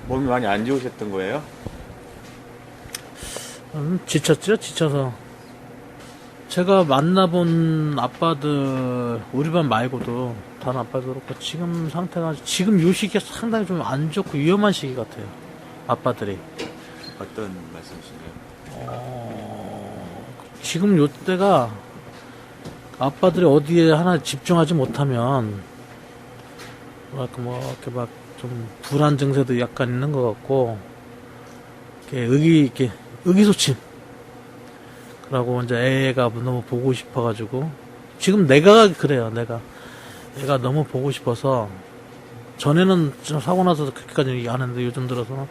몸이 많이 안 좋으셨던 거예요? 지쳤죠, 지쳐서. 제가 만나본 아빠들, 우리 반 말고도 다른 아빠도 그렇고 지금 상태가 지금 요 시기가 상당히 좀 안 좋고 위험한 시기 같아요. 아빠들이. 어떤 말씀이신가요? 지금 요 때가 아빠들이 어디에 하나 집중하지 못하면 뭐랄까 뭐 이렇게 막 좀 불안 증세도 약간 있는 것 같고 이렇게 의기소침. 그러고 이제 애가 너무 보고 싶어가지고 지금 내가 그래요. 애가 너무 보고 싶어서 전에는 좀 사고 나서 그렇게까지 안 했는데 요즘 들어서는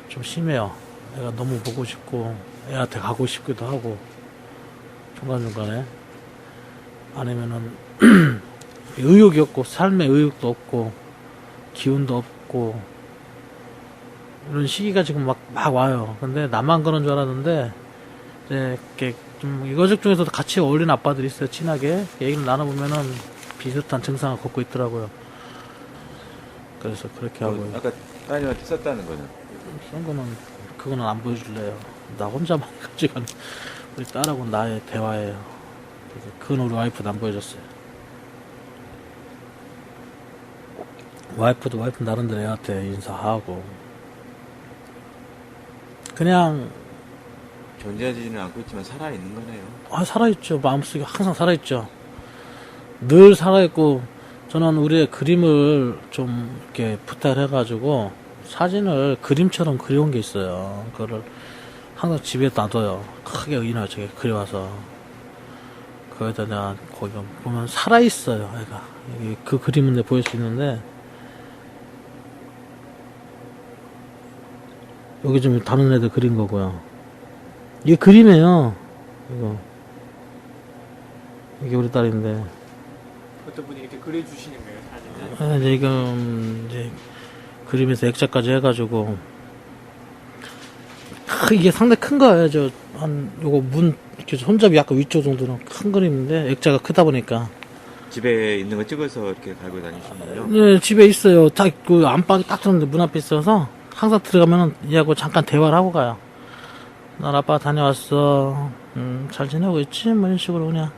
좀 심해요. 애가 너무 보고 싶고 애한테 가고 싶기도 하고 중간중간에 아니면은 의욕이 없고 삶에 의욕도 없고 기운도 없고 이런 시기가 지금 막 와요. 근데 나만 그런 줄 알았는데 이제 이렇게 좀 이거적 중에서도 같이 어울리는 아빠들이 있어요. 친하게 얘기를 나눠보면은 비슷한 증상을 갖고 있더라고요. 그래서 그렇게 하고 아까 따님한테 썼다는 거는? 그런 거는 그거는 안 보여줄래요. 나 혼자만 가지고 우리 딸하고 나의 대화예요. 그래서 그건 우리 와이프도 안 보여줬어요. 와이프 나름대로 애한테 인사하고 그냥 존재하지는 않고 있지만 살아있는 거네요. 살아있죠. 마음속에 항상 살아있죠. 늘 살아있고 저는 우리의 그림을 좀 이렇게 부탁을 해가지고 사진을 그림처럼 그려온 게 있어요. 그거를 항상 집에 놔둬요. 크게 의인화 저게 그려와서 거기다 내가 거기 보면 살아있어요. 애가 그 그림은 내가 보일 수 있는데 여기 좀 다른 애들 그린 거고요. 이게 그림이에요. 이게 우리 딸인데. 어떤 분이 이렇게 그려주시는 거예요, 사진을? 이제 이제 그림에서 액자까지 해가지고 이게 상당히 큰 거예요. 요거 이렇게 손잡이 약간 위쪽 정도는 큰 그림인데 액자가 크다 보니까. 집에 있는 거 찍어서 이렇게 갈고 다니시나요? 네, 집에 있어요. 그 안방이 딱 들었는데 문 앞에 있어서 항상 들어가면은 얘하고 잠깐 대화를 하고 가요. 난 아빠 다녀왔어. 잘 지내고 있지? 뭐 이런 식으로 그냥.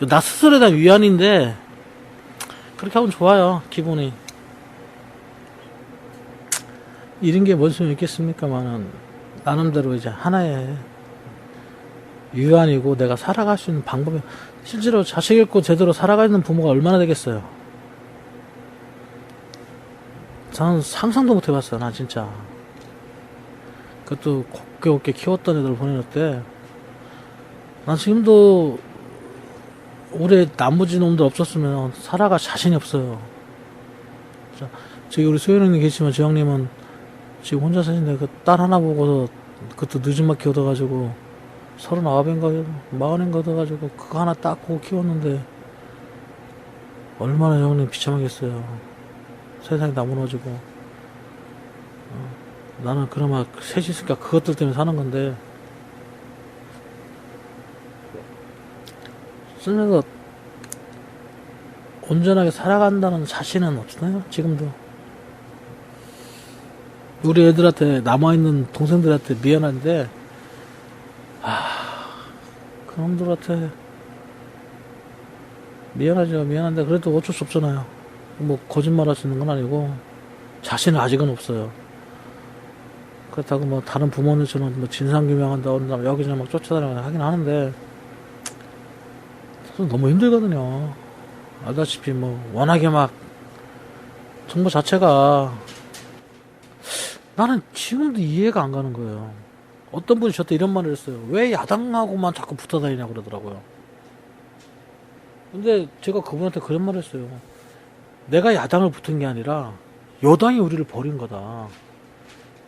나 스스로에 대한 위안인데, 그렇게 하면 좋아요, 기분이. 이런 게 뭔 소용이 있겠습니까만은, 나름대로 이제 하나의 위안이고, 내가 살아갈 수 있는 방법이, 실제로 자식 잃고 제대로 살아가는 부모가 얼마나 되겠어요. 저는 상상도 못 해봤어요, 나 진짜. 그것도 곱게 키웠던 애들 보내놓을 난 지금도 올해 나머지 놈들 없었으면 살아갈 자신이 없어요. 저기 우리 소연 형님 계시지만 저 형님은 지금 혼자 사신데 그 딸 하나 보고서 그것도 늦은막히 얻어가지고 39인가 40인가 얻어가지고 그거 하나 딱 보고 키웠는데 얼마나 형님 비참하겠어요. 세상이 다 무너지고 나는 그나마 셋이 있으니까 그것들 때문에 사는 건데 쓰면서 온전하게 살아간다는 자신은 없나요? 지금도 우리 애들한테 남아있는 동생들한테 미안한데 그놈들한테 미안하죠. 미안한데 그래도 어쩔 수 없잖아요. 뭐 거짓말 할 수 있는 건 아니고 자신은 아직은 없어요. 그렇다고 뭐 다른 부모님처럼 뭐 진상규명한다 여기저기 막 쫓아다니고 하긴 하는데 너무 힘들거든요. 알다시피 뭐 워낙에 막 정보 자체가 나는 지금도 이해가 안 가는 거예요. 어떤 분이 저한테 이런 말을 했어요. 왜 야당하고만 자꾸 붙어 다니냐고 그러더라고요. 근데 제가 그분한테 그런 말을 했어요. 내가 야당을 붙은 게 아니라 여당이 우리를 버린 거다.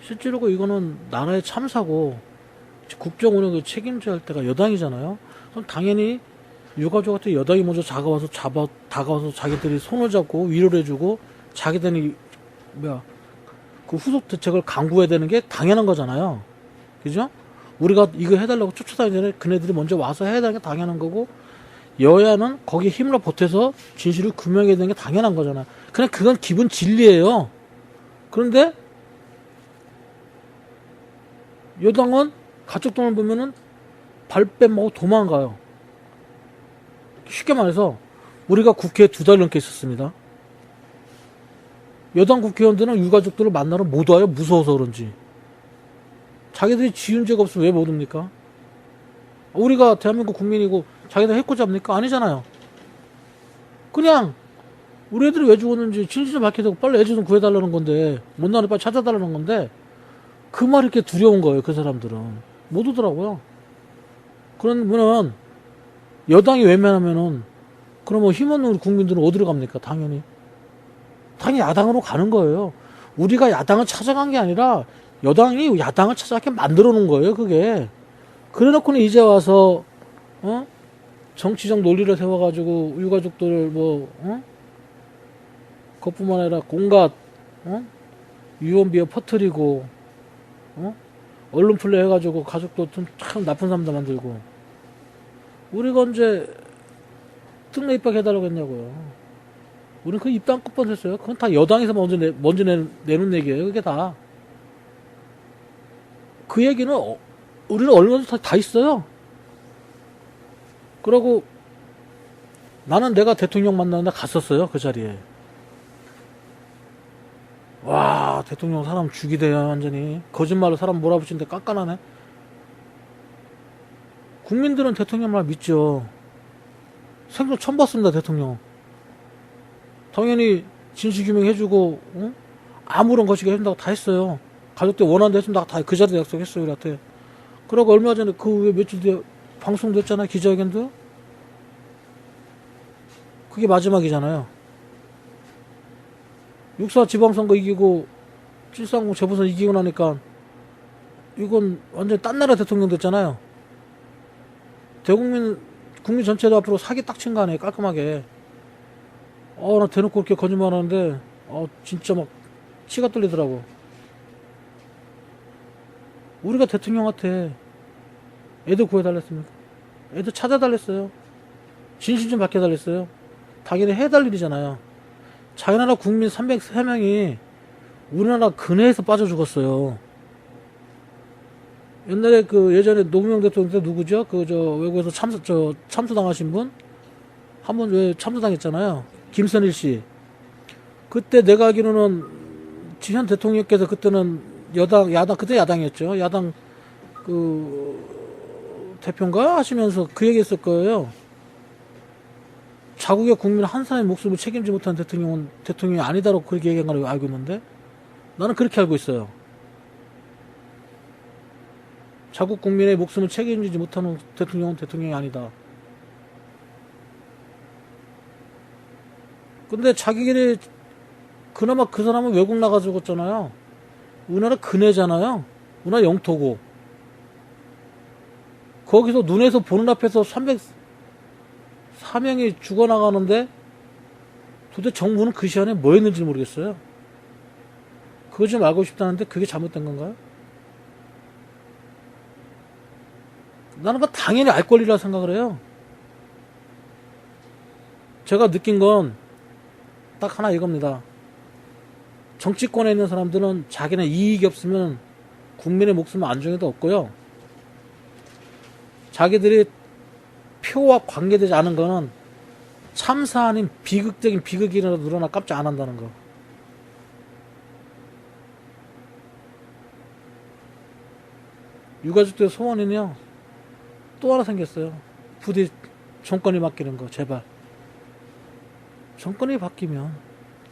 실제로 이거는 나라의 참사고 국정 운영을 책임져야 할 때가 여당이잖아요. 그럼 당연히 유가족한테 여당이 먼저 다가와서 자기들이 손을 잡고 위로를 해주고 자기들이 그 후속 대책을 강구해야 되는 게 당연한 거잖아요. 그죠? 우리가 이거 해달라고 쫓아다니기 전에 그네들이 먼저 와서 해야 되는 게 당연한 거고 여야는 거기에 힘을 보태서 진실을 규명해야 되는 게 당연한 거잖아요. 그냥 그건 기본 진리예요. 그런데 여당은 가족동을 보면은 발뺌하고 도망가요. 쉽게 말해서 우리가 국회에 2달 넘게 있었습니다. 여당 국회의원들은 유가족들을 만나러 못 와요. 무서워서 그런지. 자기들이 지은 죄가 없으면 왜 못 옵니까? 우리가 대한민국 국민이고 자기들 해코지 합니까? 아니잖아요. 그냥 우리 애들이 왜 죽었는지 진실 좀 밝혀야 되고 빨리 애들 좀 구해달라는 건데, 못나는 빨리 찾아달라는 건데, 그 말이 이렇게 두려운 거예요. 그 사람들은 못 오더라고요. 그러면은 여당이 외면하면은 그러면 힘없는 우리 국민들은 어디로 갑니까? 당연히 야당으로 가는 거예요. 우리가 야당을 찾아간 게 아니라 여당이 야당을 찾아가게 만들어 놓은 거예요. 그게. 그래 놓고는 이제 와서 정치적 논리를 세워가지고 유가족들을 그것뿐만 아니라 온갖 유언비어 퍼뜨리고 언론 플레이 해가지고 가족도 참 나쁜 사람도 만들고. 우리가 언제 특례 입학해달라고 했냐고요. 우리는 그 입도 안 뻔했어요. 그건 다 여당에서 먼저 내놓은 얘기예요. 그게 다. 그 얘기는 우리는 언론에서 다 있어요. 그러고 나는 내가 대통령 만나는데 갔었어요. 그 자리에. 와, 대통령 사람 죽이대요. 완전히 거짓말로 사람 몰아붙이는데 깐깐하네. 국민들은 대통령 말 믿죠. 생전 처음 봤습니다. 대통령 당연히 진실규명 해주고 아무런 것이게 해준다고 다 했어요. 가족들 원하는데 해준다고 다 그 자리에 약속했어요. 우리한테. 그러고 얼마 전에 그 후에 며칠 뒤에 방송도 했잖아요. 기자회견도. 그게 마지막이잖아요. 6.4 지방선거 이기고 730 재보선 이기고 나니까 이건 완전 딴 나라 대통령 됐잖아요. 국민 전체도 앞으로 사기 딱 친 거 아니에요. 깔끔하게. 나 대놓고 그렇게 거짓말 하는데 진짜 막 치가 떨리더라고. 우리가 대통령한테 애들 구해달랬습니까? 애들 찾아달랬어요. 진실 좀 밝혀달랬어요. 당연히 해달 일이잖아요. 자기 나라 국민 303명이 우리나라 근해에서 빠져 죽었어요. 옛날에 예전에 노무현 대통령 때 누구죠? 외국에서 참수당하신 분? 한 번 왜 참수당했잖아요. 김선일 씨. 그때 내가 알기로는 지현 대통령께서 그때는 야당, 그때 야당이었죠. 야당 대표인가 하시면서 그 얘기 했을 거예요. 자국의 국민 한 사람의 목숨을 책임지 못한 대통령은 대통령이 아니다라고 그렇게 얘기한 걸 알고 있는데, 나는 그렇게 알고 있어요. 자국 국민의 목숨을 책임지지 못하는 대통령은 대통령이 아니다. 근데 자기들이 그나마 그 사람은 외국 나가 죽었잖아요. 우리나라 근해잖아요. 우리나라 영토고. 거기서 눈에서 보는 앞에서 304명이 죽어나가는데 도대체 정부는 그 시간에 뭐 했는지 모르겠어요. 그거 좀 알고 싶다는데 그게 잘못된 건가요? 나는 그거 당연히 알 권리라 생각을 해요. 제가 느낀 건 딱 하나 이겁니다. 정치권에 있는 사람들은 자기네 이익이 없으면 국민의 목숨은 안중에도 없고요. 자기들이 표와 관계되지 않은 거는 참사 아닌 비극적인 비극이라도 늘어나 깜짝 안 한다는 거. 유가족들 소원은요, 또 하나 생겼어요. 부디 정권이 바뀌는 거, 제발. 정권이 바뀌면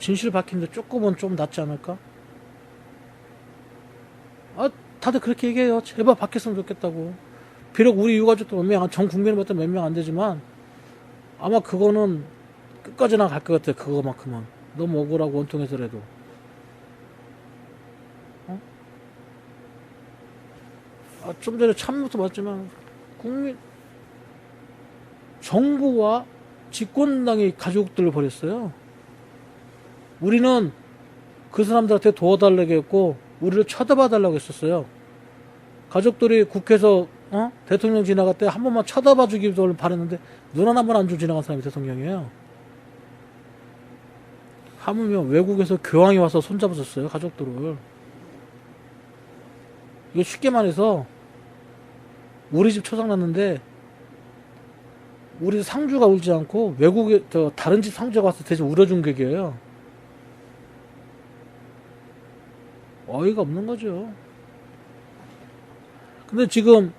진실 밝히는데 조금은 좀 낫지 않을까? 다들 그렇게 얘기해요. 제발 바뀌었으면 좋겠다고. 비록 우리 유가족도 전 국민을 봤던 몇 명 안 되지만 아마 그거는 끝까지나 갈 것 같아요. 그거만큼은. 너무 억울하고 원통해서라도. 좀 전에 참부터 봤지만 정부와 집권당이 가족들을 버렸어요. 우리는 그 사람들한테 도와달라고 했고 우리를 쳐다봐달라고 했었어요. 가족들이 국회에서 대통령 지나갈 때 한 번만 쳐다봐 주기를 바랬는데 눈 하나만 안 주고 지나간 사람이 대통령이에요. 하물며 외국에서 교황이 와서 손잡아줬어요. 가족들을. 이거 쉽게 말해서 우리 집 초상 났는데 우리 상주가 울지 않고 외국에 다른 집 상주가 와서 대신 울어준 격이에요. 어이가 없는 거죠. 근데 지금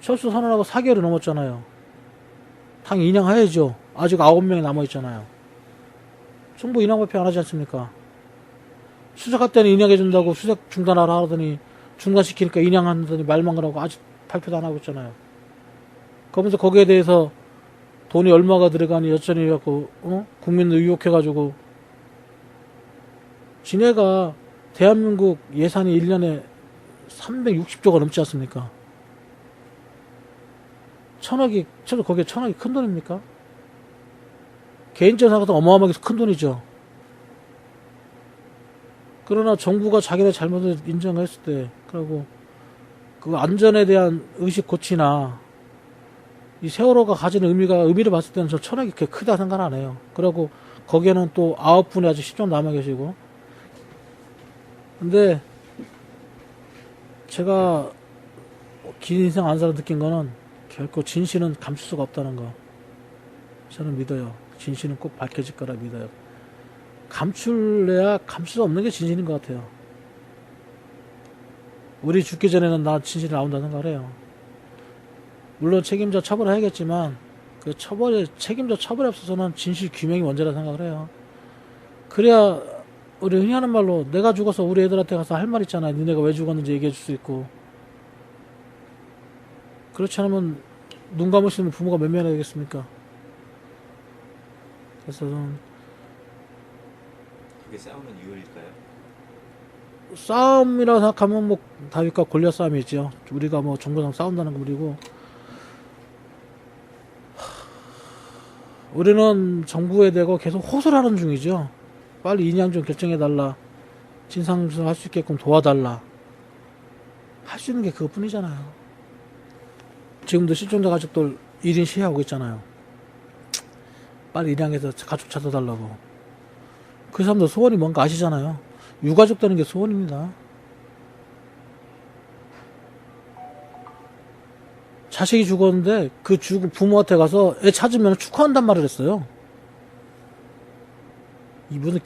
철수 선언하고 4개월이 넘었잖아요. 당연히 인양해야죠. 아직 9명이 남아있잖아요. 정부 인양 발표 안 하지 않습니까? 수색할 때는 인양해준다고 수색 중단하라 하더니 중단시키니까 인양한다더니 말만 그러고 아직 발표도 안 하고 있잖아요. 그러면서 거기에 대해서 돈이 얼마가 들어가니 여전히 갖고 국민들 유혹해가지고 지네가 대한민국 예산이 1년에 360조가 넘지 않습니까? 거기에 천억이 큰 돈입니까? 개인적으로 생각해도 어마어마하게 큰 돈이죠. 그러나 정부가 자기네 잘못을 인정했을 때, 그리고 그 안전에 대한 의식 고치나, 이 세월호가 가지는 의미를 봤을 때는 저 천억이 그렇게 크다 생각 안 해요. 그리고 거기에는 또 9분이 아직 실종 남아 계시고. 근데, 제가 긴 인생 안 살아 느낀 거는 결코 진실은 감출 수가 없다는 거. 저는 믿어요. 진실은 꼭 밝혀질 거라 믿어요. 감출래야 감출 수 없는 게 진실인 것 같아요. 우리 죽기 전에는 나 진실이 나온다는 생각을 해요. 물론 책임자 처벌해야겠지만 그 책임자 처벌에 없어서는 진실 규명이 먼저라 생각을 해요. 그래야 우리 흔히 하는 말로 내가 죽어서 우리 애들한테 가서 할 말 있잖아요. 니네가 왜 죽었는지 얘기해 줄 수 있고. 그렇지 않으면 눈 감으시면 부모가 몇 명이나 되겠습니까? 그래서 저는 그게 싸우는 이유일까요? 싸움이라고 생각하면 뭐 다윗과 골리앗 싸움이죠. 우리가 뭐 정보상 싸운다는 거 그리고 우리는 정부에 대고 계속 호소를 하는 중이죠. 빨리 인양 좀 결정해달라. 진상조사 할 수 있게끔 도와달라. 할 수 있는 게 그것뿐이잖아요. 지금도 실종자 가족들 1인 시위하고 있잖아요. 빨리 인양해서 가족 찾아달라고. 그 사람들 소원이 뭔가 아시잖아요. 유가족 되는 게 소원입니다. 자식이 죽었는데 그 죽은 부모한테 가서 애 찾으면 축하한단 말을 했어요. 이분은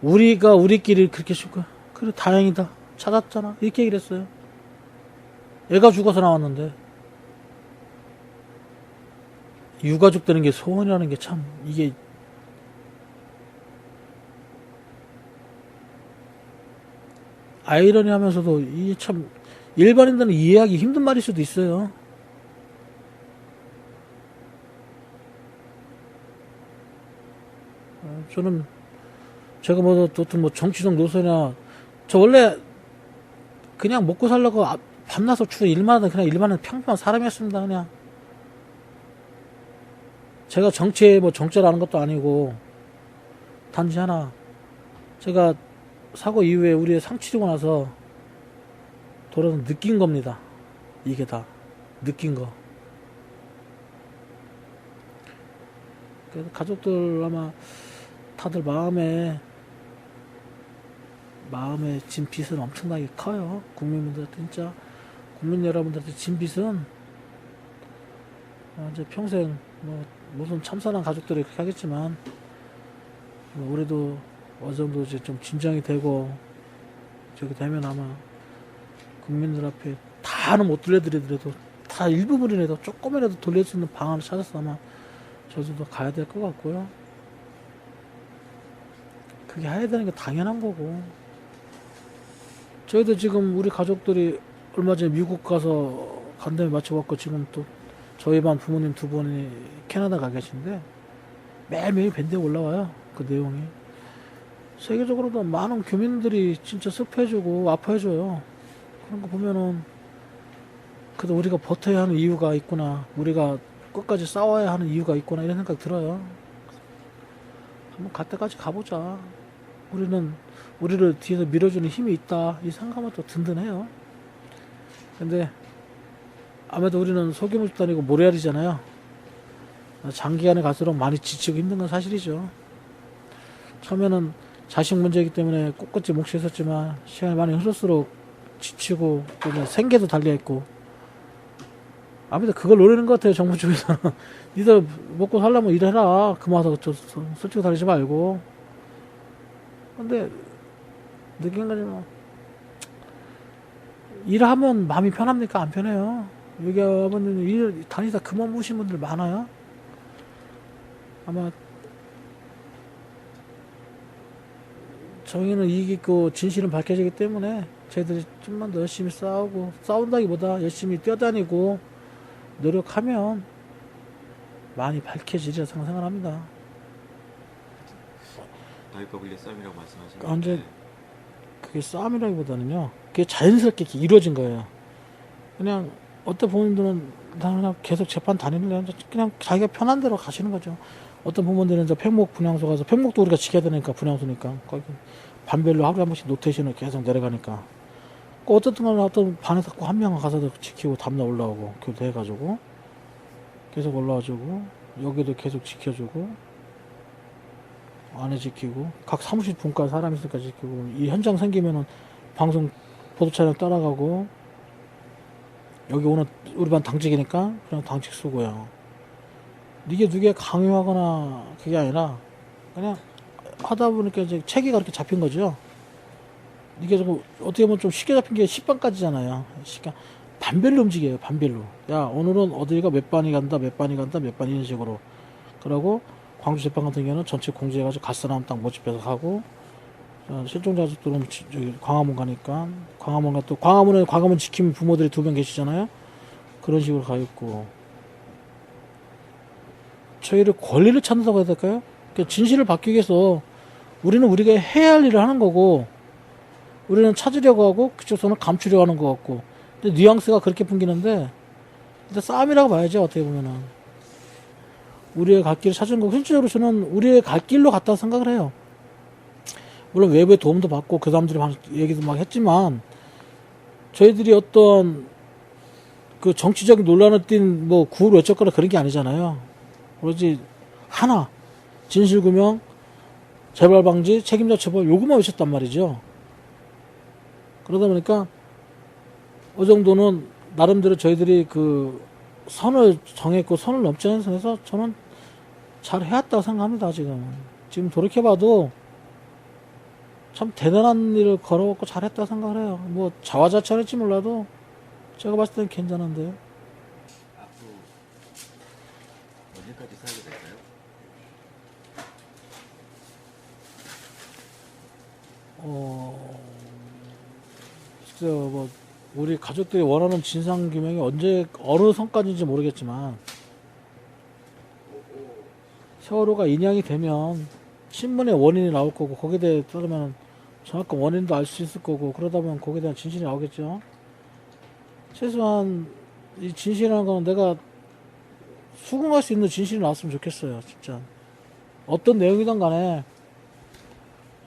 우리가 우리끼리 그렇게 쉽고 그래 다행이다 찾았잖아 이렇게 얘기를 했어요. 애가 죽어서 나왔는데 유가족 되는 게 소원이라는 게 참 이게 아이러니하면서도 이게 참 일반인들은 이해하기 힘든 말일 수도 있어요. 저는 제가 뭐 어떤 뭐 정치적 노선이나 저 원래 그냥 먹고 살려고 밤낮으로 주로 일만 하던 그냥 일만 하는 평범한 사람이었습니다. 그냥 제가 정치에 뭐 정절하는 것도 아니고 단지 하나 제가 사고 이후에 우리 상 치르고 나서 돌아서 느낀 겁니다. 이게 다 느낀 거. 그래서 가족들 아마 다들 마음에 진 빚은 엄청나게 커요. 국민분들한테 진짜 국민 여러분들한테 진 빚은 이제 평생 뭐 무슨 참선한 가족들이 그렇게 하겠지만 뭐 올해도 어느 정도 이제 좀 진정이 되고 저기 되면 아마 국민들 앞에 다는 못 돌려드리더라도 다 일부분이라도 조금이라도 돌릴 수 있는 방안을 찾아서 아마 저도 가야 될 것 같고요. 그게 해야 되는 게 당연한 거고. 저희도 지금 우리 가족들이 얼마 전에 미국 가서 간담회 마쳐갖고 지금 또 저희 반 부모님 두 분이 캐나다 가 계신데 매일매일 밴드에 올라와요. 그 내용이. 세계적으로도 많은 교민들이 진짜 슬퍼해주고 아파해줘요. 그런 거 보면은 그래도 우리가 버텨야 하는 이유가 있구나. 우리가 끝까지 싸워야 하는 이유가 있구나 이런 생각 들어요. 한번 갈 때까지 가보자. 우리를 뒤에서 밀어주는 힘이 있다. 이 생각하면 또 든든해요. 근데 아무래도 우리는 소규모 집단이고 모래알이잖아요. 장기간에 갈수록 많이 지치고 힘든 건 사실이죠. 처음에는 자식 문제이기 때문에 꿋꿋이 몫했었지만 시간이 많이 흐를수록 지치고 또 이제 생계도 달려있고 아무튼 그걸 노리는 것 같아요. 정부 쪽에서는 니들 먹고 살려면 일해라 그만 저 솔직히 다니지 말고. 근데 느낀 거지만 일하면 마음이 편합니까? 안 편해요. 여기 아버님 일 다니다 그만 보신 분들 많아요. 아마 정의는 이기고 진실은 밝혀지기 때문에 저희들이 좀만 더 열심히 싸운다기보다 열심히 뛰어다니고 노력하면 많이 밝혀지리라 생각을 합니다. 바위버글리 싸움이라고 말씀하시는데 언제 그게 싸움이라기보다는요, 그게 자연스럽게 이렇게 이루어진 거예요. 그냥 어떤 부모님들은 그냥 계속 재판 다니는 그냥 자기가 편한 대로 가시는 거죠. 어떤 부모님들은 저 팽목 분향소 가서 팽목도 우리가 지켜야 되니까 분향소니까 거기 반별로 하루에 한 번씩 노테이션을 계속 내려가니까 어쨌든 간에 어떤 반에서 꼭 한 명 가서 지키고 다음날 올라오고 교대해가지고 계속 올라와주고 여기도 계속 지켜주고 안에 지키고 각 사무실 분과 사람 있으니까 지키고 이 현장 생기면은 방송 보도 촬영 따라가고 여기 오늘 우리 반 당직이니까 그냥 당직 쓰고요. 이게 누게 강요하거나 그게 아니라 그냥 하다 보니까 이제 체계가 그렇게 잡힌 거죠. 이게 좀 어떻게 보면 좀 쉽게 잡힌 게 10반까지잖아요. 그러니까 반별로 움직여요. 반별로. 야 오늘은 어디가 몇 반이 간다 몇 반이 간다 몇 반 이런 식으로. 그러고 광주 재판 같은 경우는 전체 공지해가지고 갈 사람 딱 모집해서 하고 실종자 들어오면 저기 광화문 가니까 광화문 또 광화문 지킴 부모들이 2명 계시잖아요. 그런 식으로 가 있고 저희를 권리를 찾는다고 해야 될까요? 그러니까 진실을 밝히기 위해서 우리는 우리가 해야 할 일을 하는 거고 우리는 찾으려고 하고 그쪽에서는 감추려고 하는 것 같고 근데 뉘앙스가 그렇게 풍기는데 근데 싸움이라고 봐야죠. 어떻게 보면은 우리의 갈 길을 찾은 거고 실질적으로 저는 우리의 갈 길로 갔다고 생각을 해요. 물론 외부의 도움도 받고 그 사람들이 막 얘기도 막 했지만 저희들이 어떤 그 정치적인 논란을 띈 뭐 구호를 외쳤거나 그런 게 아니잖아요. 오로지 하나 진실규명 재발방지 책임자 처벌 요것만 외쳤단 말이죠. 그러다 보니까 그 정도는 나름대로 저희들이 그 선을 정했고 선을 넘지 않은 선에서 저는 잘 해왔다고 생각합니다. 지금 돌이켜봐도 참 대단한 일을 걸어왔고 잘했다고 생각을 해요. 뭐 자화자찬할지 몰라도 제가 봤을 때는 괜찮은데요. 앞으로 언제까지 살게 될까요? 글쎄요, 뭐 우리 가족들이 원하는 진상규명이 언제 어느 선까지인지 모르겠지만 세월호가 인양이 되면 신문에 원인이 나올 거고 거기에 대해 따르면 정확한 원인도 알 수 있을 거고 그러다 보면 거기에 대한 진실이 나오겠죠. 최소한 이 진실이라는 거는 내가 수긍할 수 있는 진실이 나왔으면 좋겠어요. 진짜 어떤 내용이든 간에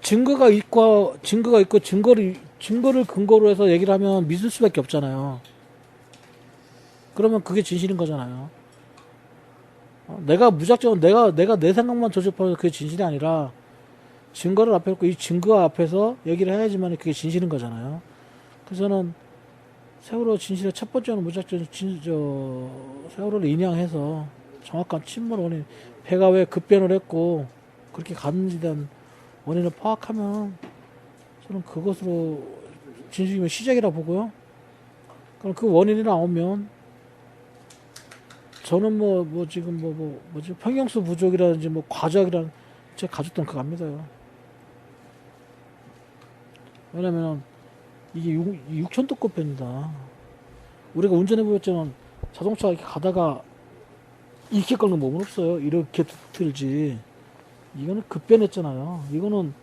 증거가 있고 증거를 근거로 해서 얘기를 하면 믿을 수밖에 없잖아요. 그러면 그게 진실인 거잖아요. 내가 무작정 내가 내 생각만 조집해서 그게 진실이 아니라 증거를 앞에 놓고 이 증거 앞에서 얘기를 해야지만 그게 진실인 거잖아요. 그래서 저는 세월호 진실의 첫 번째는 무작정 세월호를 인양해서 정확한 침몰 원인 배가 왜 급변을 했고 그렇게 갔는지에 대한 원인을 파악하면 저는 그것으로 진실이면 시작이라 보고요. 그럼 그 원인이 나오면 저는 뭐지 평형수 부족이라든지 뭐 과적이라는 제 가족들은 그거 압니다요. 왜냐면 이게 6,000도급변이다. 우리가 운전해보였지만 자동차가 이렇게 가다가 이렇게 꺾는 몸은 없어요. 이렇게 틀지. 이거는 급변했잖아요. 이거는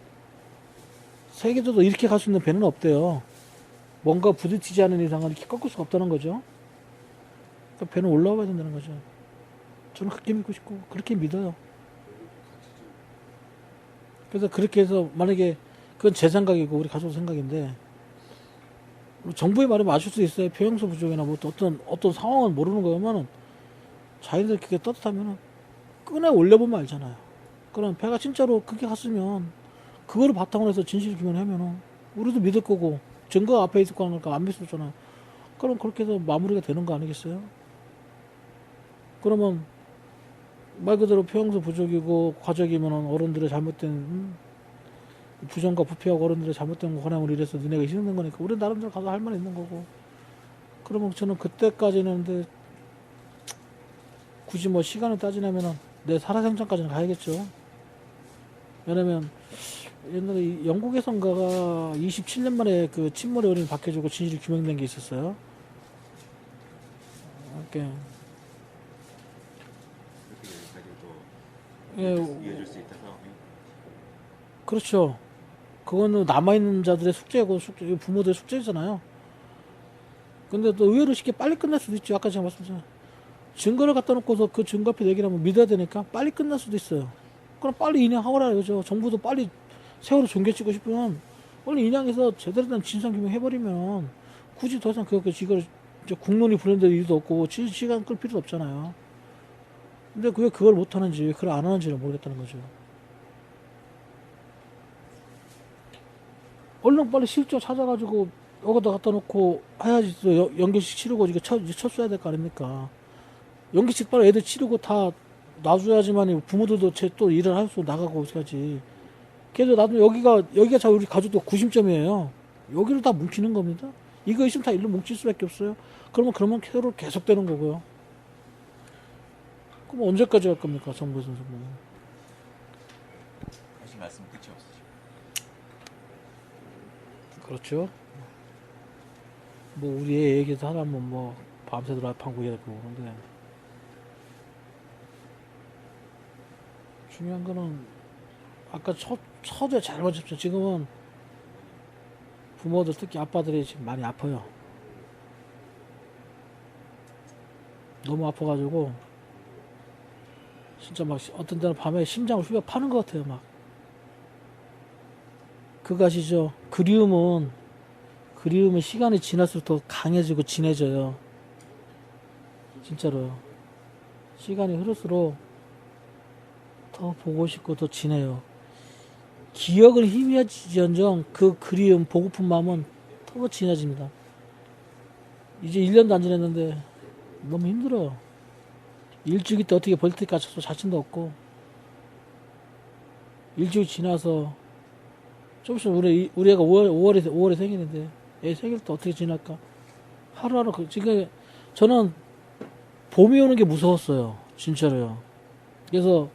세계적으로 이렇게 갈 수 있는 배는 없대요. 뭔가 부딪히지 않은 이상은 이렇게 꺾을 수가 없다는 거죠. 그러니까 배는 올라와야 된다는 거죠. 저는 그렇게 믿고 싶고 그렇게 믿어요. 그래서 그렇게 해서 만약에 그건 제 생각이고 우리 가족 생각인데 정부의 말이 맞을 수 있어요. 표현소 부족이나 뭐 어떤 상황을 모르는 거면은 자기들 그게 떳떳하면은 끈에 올려보면 알잖아요. 그럼 배가 진짜로 그렇게 갔으면 그거를 바탕으로 해서 진실 규명하면은 우리도 믿을 거고 증거가 앞에 있을 거니까 안 믿었잖아요. 그럼 그렇게 해서 마무리가 되는 거 아니겠어요? 그러면 말 그대로 평소 부족이고 과적이면 어른들의 잘못된 부정과 부패하고 어른들의 잘못된 권한을 이래서 너네가 희생된 거니까 우리 나름대로 가서 할 말이 있는 거고. 그러면 저는 그때까지는 근데 굳이 뭐 시간을 따지냐면은 내 살아생전까지는 가야겠죠. 왜냐면 옛날에 영국에선가가 27년 만에 그 침몰의 원인을 밝혀주고 진실이 규명된 게 있었어요. 이렇게 그렇게 예, 여기까지도 이어질 수 있다 상황이. 그렇죠. 그거는 남아있는 자들의 숙제고 부모들의 숙제잖아요. 근데 또 의외로 쉽게 빨리 끝날 수도 있죠. 아까 제가 말씀드렸잖아요. 증거를 갖다 놓고서 그 증거 앞에 얘기하면 믿어야 되니까 빨리 끝날 수도 있어요. 그럼 빨리 인양하거라 이거죠. 정부도 빨리 세월호 종결치고 싶으면 빨리 인양해서 제대로 된 진상규명 해버리면 굳이 더 이상 이걸 이제 국론이 불현될 이유도 없고 시간 끌 필요도 없잖아요. 근데 왜 그걸 못하는지 왜 그걸 안 하는지를 모르겠다는 거죠. 얼른 빨리 실조 찾아가지고 여기다 갖다 놓고 해야지 또 연기식 치르고 이제 쳤어야 될 거 아닙니까? 연기식 빨리 애들 치르고 다 놔줘야지만 부모들도 또 일을 할 수 나가고 해야지. 그래도 나도 여기가 자 우리 가족도 구심점이에요. 여기를 다 뭉치는 겁니다. 이거 있으면 다 일로 뭉칠 수밖에 없어요. 그러면 새로 계속되는 거고요. 그럼 언제까지 할 겁니까, 정부에서 뭐. 하신 말씀 끝이 없으시고. 그렇죠. 뭐 우리 애 얘기도 하다면 뭐 밤새도록 방구 얘기하고 그러는데 중요한 거는 아까 처제 잘 보십시오. 지금은 부모들 특히 아빠들이 지금 많이 아파요. 너무 아파가지고 진짜 막 어떤 때는 밤에 심장을 휘어 파는 것 같아요. 막 그거 아시죠? 그리움은 시간이 지날수록 더 강해지고 진해져요. 진짜로 시간이 흐를수록 더 보고 싶고 더 진해요. 기억을 희미해지언정 그 그리움 보고픈 마음은 더 진해집니다. 이제 1년도 안 지났는데 너무 힘들어요. 일주기 때 어떻게 버틸까 자신도 없고 일주기 지나서 좀 있으면 우리 애가 5월에 생일인데 애 생일 때 어떻게 지날까 하루하루 지금 저는 봄이 오는 게 무서웠어요. 진짜로요. 그래서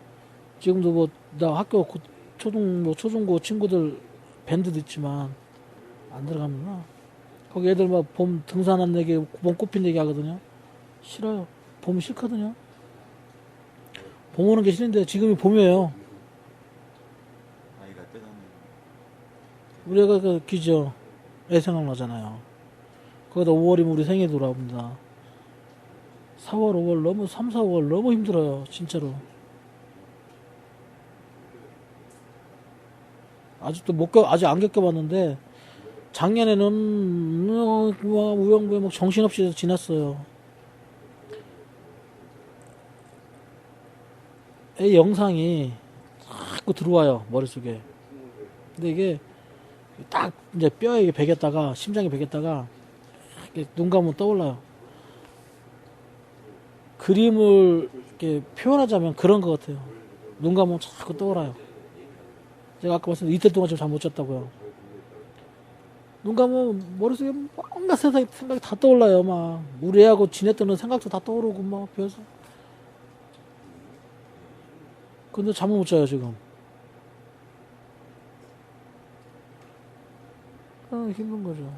지금도 뭐 나 학교 초중고 친구들 밴드도 있지만 안 들어갑니다. 거기 애들 막 봄 등산한 얘기, 봄 꽃핀 얘기 하거든요. 싫어요. 봄이 싫거든요. 봄 오는 게 싫은데 지금이 봄이에요. 아이가 떠나는. 우리 애가 그 기죠. 애 생각나잖아요. 거기다 5월이면 우리 생일 돌아옵니다. 4월, 5월 너무 3, 4월 너무 힘들어요. 진짜로. 아직 안 겪어봤는데 작년에는 우영부에 막 정신없이 지났어요. 애 영상이 자꾸 들어와요 머릿속에. 근데 이게 딱 이제 뼈에 베겼다가 심장에 베겼다가 눈 감으면 떠올라요. 그림을 이렇게 표현하자면 그런 것 같아요. 눈 감으면 자꾸 떠올라요. 제가 아까 말씀드린 이틀 동안 지금 잠 못 잤다고요. 눈 감으면 머릿속에 뭔가 생각이 다 떠올라요. 막 우리 애하고 지냈던 생각도 다 떠오르고 막 그래서 근데 잠을 못 자요 지금. 힘든 거죠.